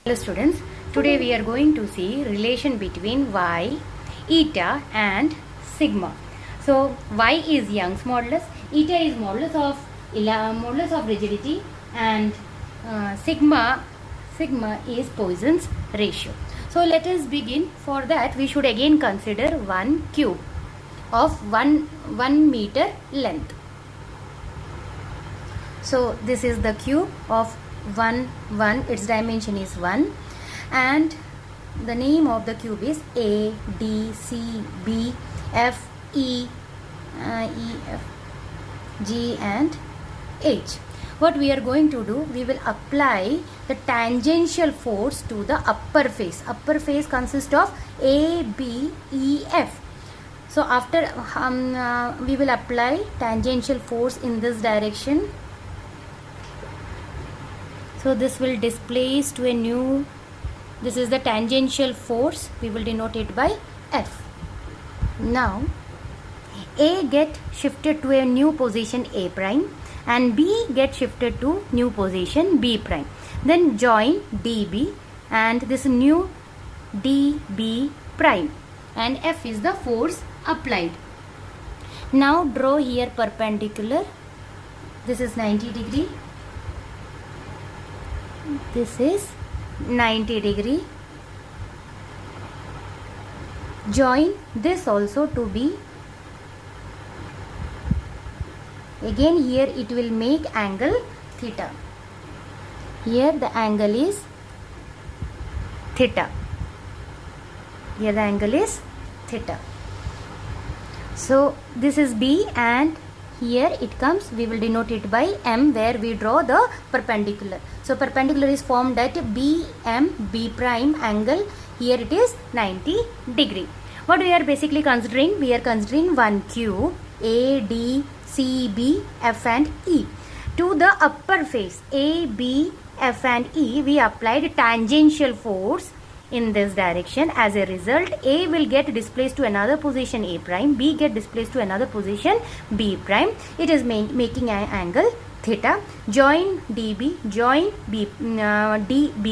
Hello students, today we are going to see relation between y, eta and sigma. So y is Young's modulus, eta is modulus of rigidity, and sigma is Poisson's ratio. So let us begin. For that we should again consider one cube of 1 meter length. So this is the cube of 1, its dimension is 1, and the name of the cube is A, D, C, B, F, E, F, G and H. What we are going to do, we will apply the tangential force to the upper face. Upper face consists of A, B, E, F. So after we will apply tangential force in this direction. So this will displace to a new, this is the tangential force, we will denote it by F. Now A get shifted to a new position A prime and B get shifted to new position B prime. Then join DB and this new DB prime, and F is the force applied. Now draw here perpendicular. This is 90 degree. This is 90 degree. Join this also to B. Again here it will make angle theta. Here the angle is theta. Here the angle is theta. So this is B, and here it comes, we will denote it by M, where we draw the perpendicular. So perpendicular is formed at BM, B prime angle. Here it is 90 degree. What we are basically considering? We are considering one cube A, D, C, B, F and E. To the upper face A, B, F and E, we applied tangential force in this direction. As a result, A will get displaced to another position A prime, B get displaced to another position B prime. It is making an angle theta. Join DB, join B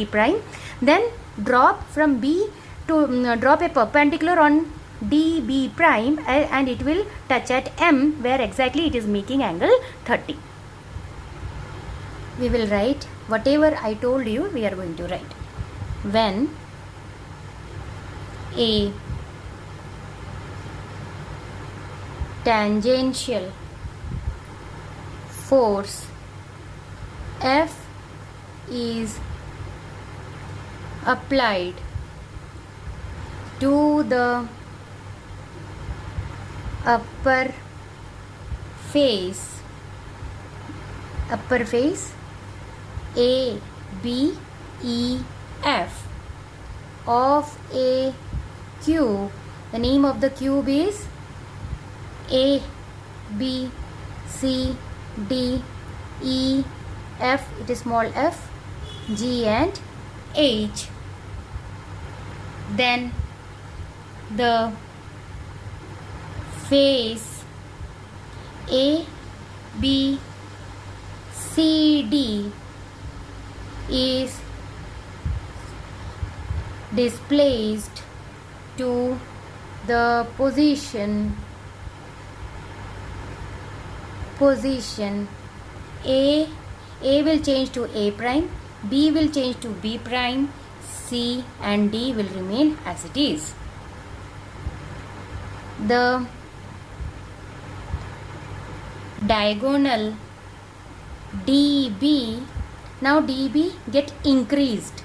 prime, then drop from B to drop a perpendicular on DB prime, and it will touch at M, where exactly it is making angle 30. We will write whatever I told you, we are going to write. When a tangential force F is applied to the upper face A, B, E, F of a cube. The name of the cube is A, B, C, D, E, F, it is small f, G and H. Then the face A, B, C, D is displaced to the position A will change to A prime, B will change to B prime, C and D will remain as it is. The diagonal DB, now DB get increased.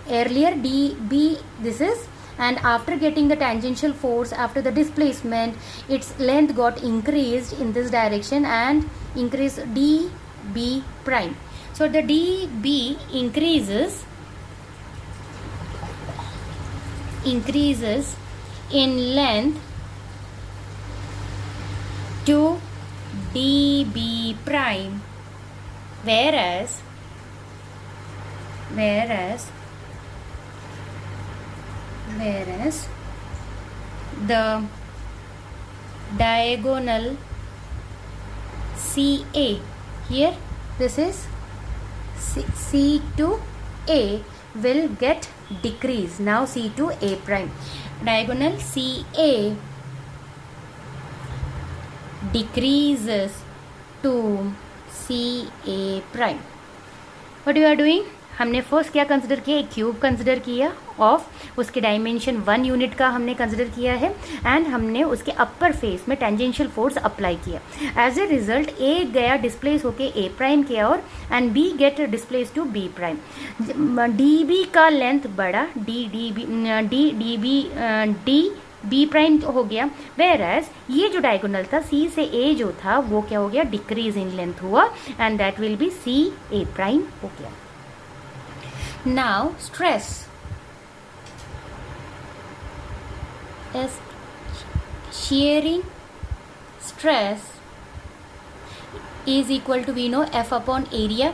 Earlier DB this is, and after getting the tangential force, after the displacement, its length got increased in this direction and increase DB prime. So the DB increases in length to DB prime, whereas the diagonal CA, here this is C to A, will get decrease. Now C to A prime. Diagonal CA decreases to CA prime. What you are doing? हमने first क्या consider किया, एक cube consider किया of उसके dimension 1 unit का हमने consider किया है एंड हमने उसके अपर फेस में टेंजेंशियल फोर्स अप्लाई किया. एज ए रिजल्ट ए गया डिस्प्लेस होके ए प्राइम की ओर and B get displace to B prime. D B का लेंथ बढ़ा, डी बी प्राइम हो गया, वेयर एज ये जो डायगोनल था सी से ए जो था वो क्या हो गया, डिक्रीज इन लेंथ हुआ and that will be C A prime हो गया. Now stress is shearing stress is equal to, we know, F upon area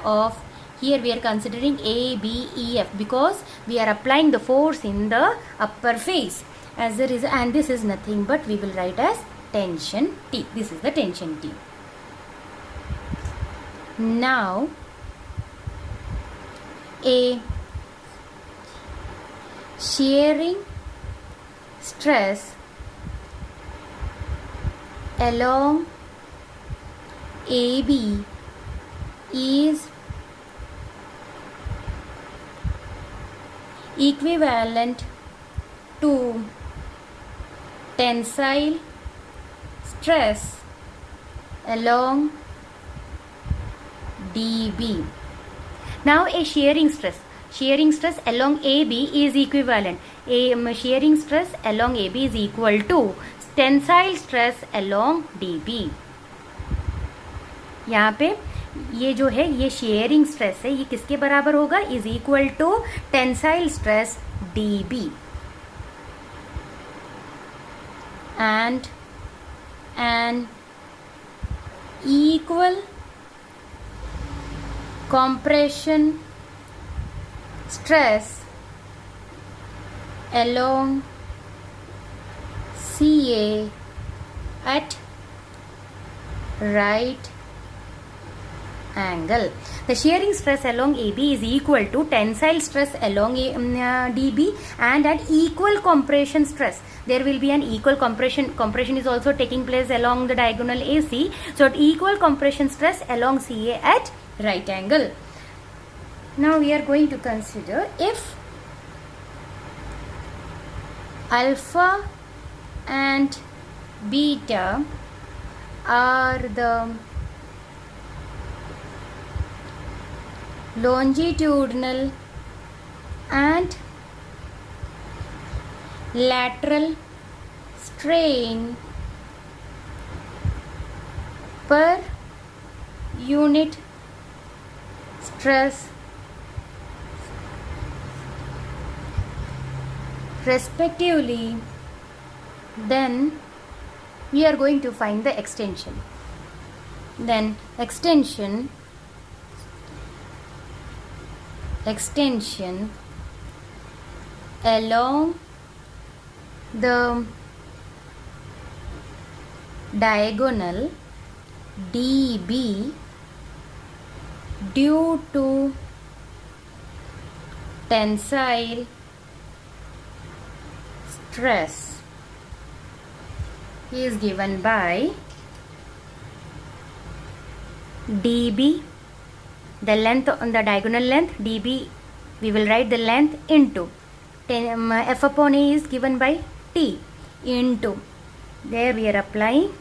of, here we are considering A, B, E, F because we are applying the force in the upper face. As there is, and this is nothing but we will write as tension T. This is the tension T. Now a shearing stress along AB is equivalent to tensile stress along DB. Now a shearing stress along AB is equivalent. Shearing stress along AB is equal to tensile stress along DB. यहाँ पे ये जो है ये shearing stress है, ये किसके बराबर होगा, is equal to tensile stress DB and an equal compression stress along CA at right angle. The shearing stress along AB is equal to tensile stress along DB and an equal compression stress. There will be an equal compression. Compression is also taking place along the diagonal AC. So equal compression stress along CA at right angle. Now we are going to consider if alpha and beta are the longitudinal and lateral strain per unit stress respectively, then we are going to find the extension. Then extension along the diagonal DB due to tensile stress is given by dB, the length on the diagonal length dB, we will write the length into F upon A is given by T into, there we are applying,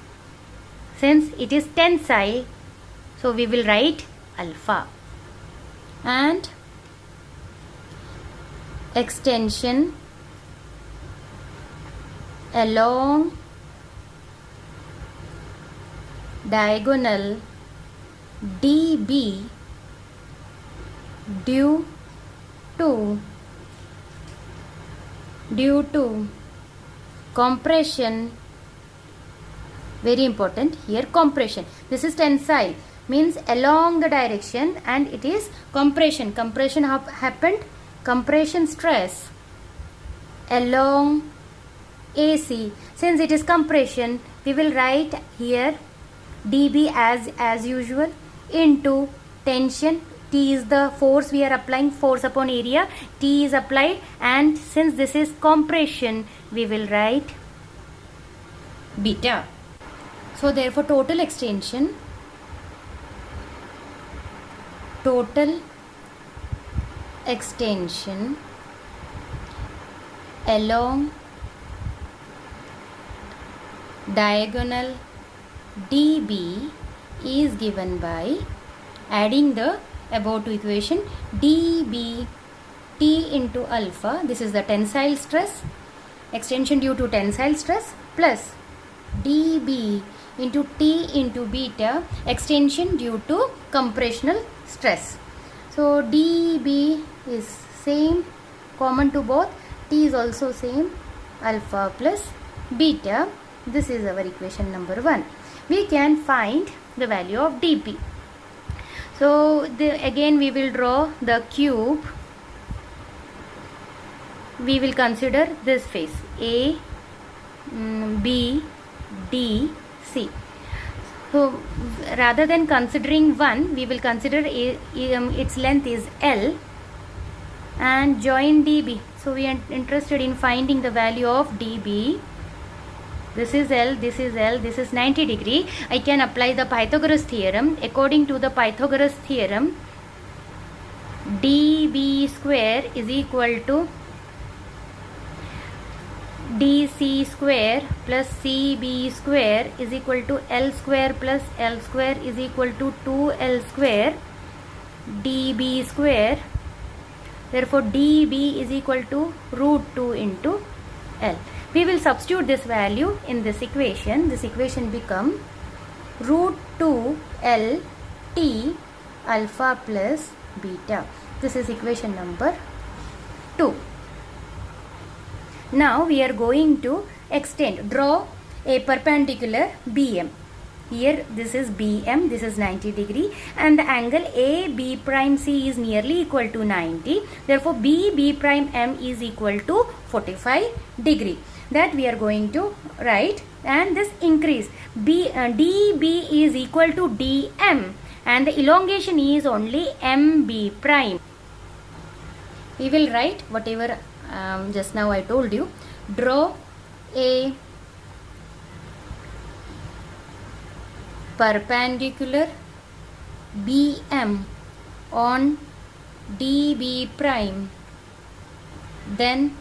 since it is tensile, so we will write alpha, and extension along diagonal DB due to compression, very important here, compression. This is tensile, means along the direction, and it is compression. Compression happened, compression stress along AC. Since it is compression, we will write here dB as usual into tension T is the force we are applying, force upon area. T is applied, and since this is compression, we will write beta. So therefore total extension along diagonal dB is given by adding the above two equation, dB T into alpha, this is the tensile stress, extension due to tensile stress, plus dB into T into beta, extension due to compressional stress. So dB is same, common to both, T is also same, alpha plus beta. This is our equation number 1. We can find the value of dP. So again we will draw the cube. We will consider this face A, B, D, C. So rather than considering 1, we will consider its length is L and join dB. So we are interested in finding the value of dB. This is L, this is L, this is 90 degree. I can apply the Pythagoras theorem. According to the Pythagoras theorem, dB square is equal to dC square plus CB square is equal to L square plus L square is equal to 2L square dB square. Therefore dB is equal to root 2 into L. We will substitute this value in this equation. This equation become root 2 L T alpha plus beta. This is equation number 2. Now we are going to draw a perpendicular BM. Here this is BM, this is 90 degree, and the angle AB prime C is nearly equal to 90. Therefore BB prime M is equal to 45 degree. That we are going to write, and this increase DB is equal to DM, and the elongation is only MB prime. We will write whatever just now I told you. Draw a perpendicular BM on DB prime, then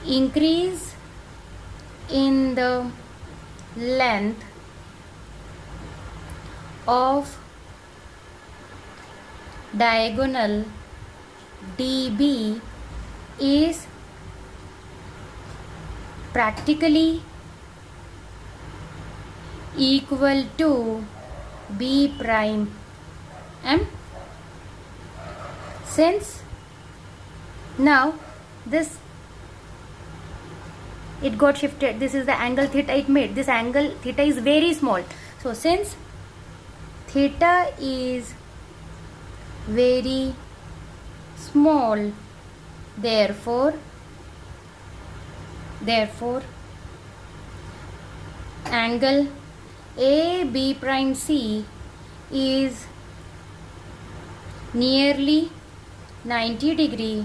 increase in the length of diagonal DB is practically equal to B prime M. Since now this it got shifted, this is the angle theta it made. This angle theta is very small. So since theta is very small, therefore angle AB prime C is nearly 90 degree,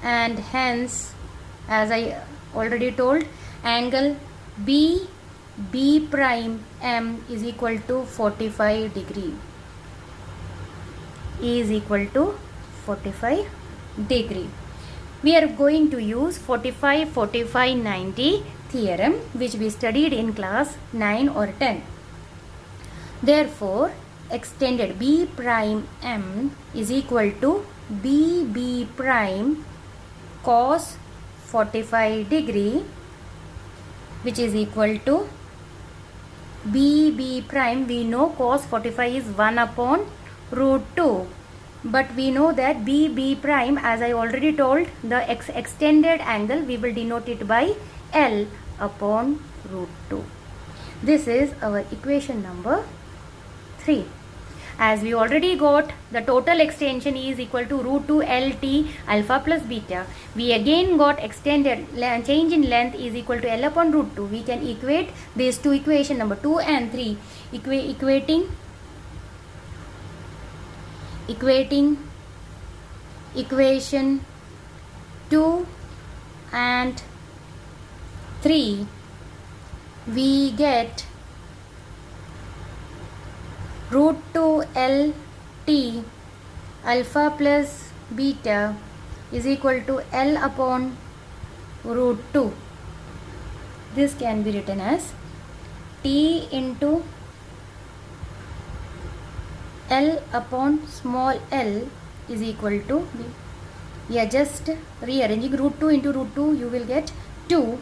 and hence, as I already told, angle BB prime M is equal to 45 degree. Is equal to 45 degree. We are going to use 45-45-90 theorem, which we studied in class 9 or 10. Therefore, extended B prime M is equal to BB prime cos 45 degree, which is equal to BB prime. We know cos 45 is 1 upon root 2. But we know that BB prime, as I already told, the extended angle we will denote it by L upon root 2. This is our equation number 3. As we already got the total extension is equal to root 2 LT alpha plus beta, we again got extended change in length is equal to L upon root 2. We can equate these two equation number 2 and 3, equating equating equation 2 and 3, we get root 2 LT alpha plus beta is equal to L upon root 2. This can be written as T into L upon small l is equal to, we are just rearranging root 2 into root 2, you will get 2,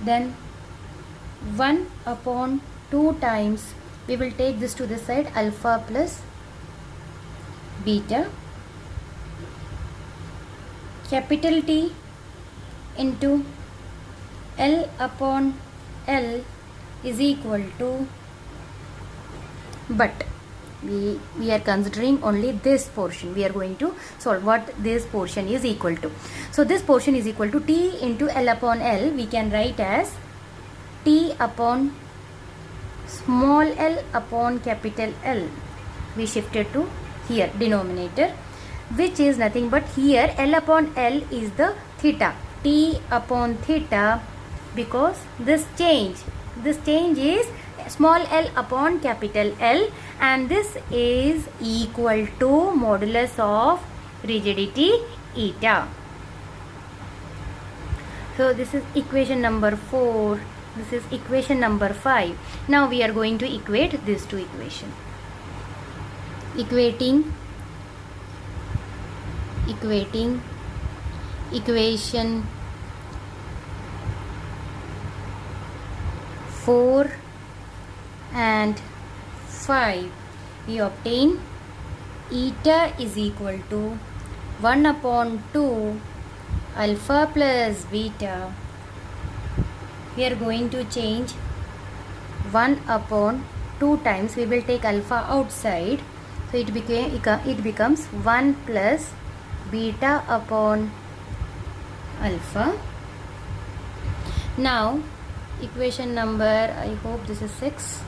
then 1 upon 2 times, we will take this to this side, alpha plus beta, capital T into L upon L is equal to, but we are considering only this portion. We are going to solve what this portion is equal to. So this portion is equal to T into L upon L. We can write as T upon small l upon capital L. We shifted to here denominator, which is nothing but here L upon L is the theta, T upon theta, because this change is small l upon capital L, and this is equal to modulus of rigidity eta. So this is equation number 4, this is equation number 5. Now we are going to equate these two equations. Equating equation 4 and 5, we obtain eta is equal to 1 upon 2 alpha plus beta. We are going to change 1 upon 2 times, we will take alpha outside, so it becomes 1 plus beta upon alpha. Now equation number, I hope this is 6,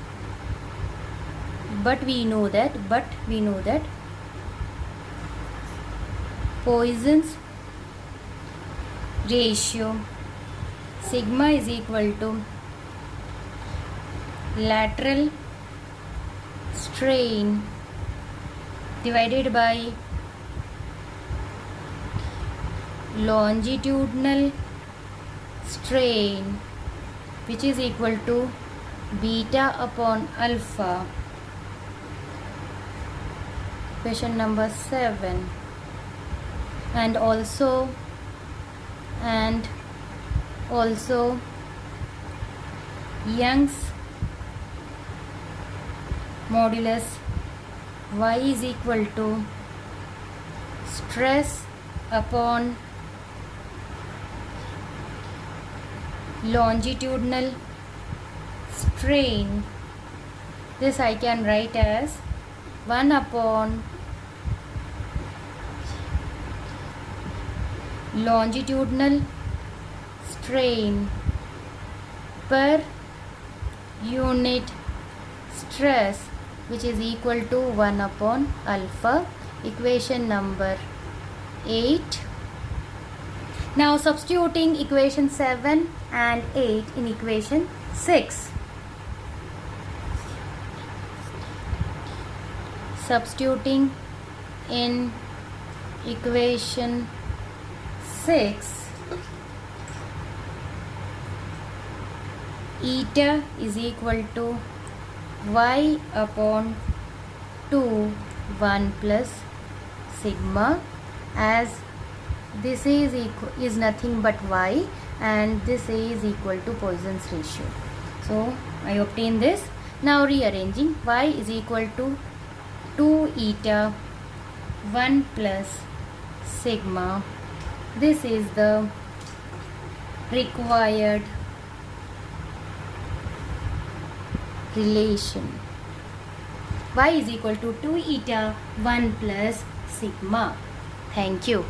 but we know that Poisson's ratio sigma is equal to lateral strain divided by longitudinal strain, which is equal to beta upon alpha. Question number 7. And also Young's modulus y is equal to stress upon longitudinal strain. This I can write as 1 upon longitudinal strain per unit stress, which is equal to 1 upon alpha. Equation number 8. Now substituting equation 7 and 8 in equation 6. Substituting in equation 6, eta is equal to y upon 2 1 plus sigma, as this is nothing but y and this is equal to Poisson's ratio. So I obtain this. Now rearranging, y is equal to 2 eta 1 plus sigma. This is the required relation. Y is equal to 2 eta 1 plus sigma. Thank you.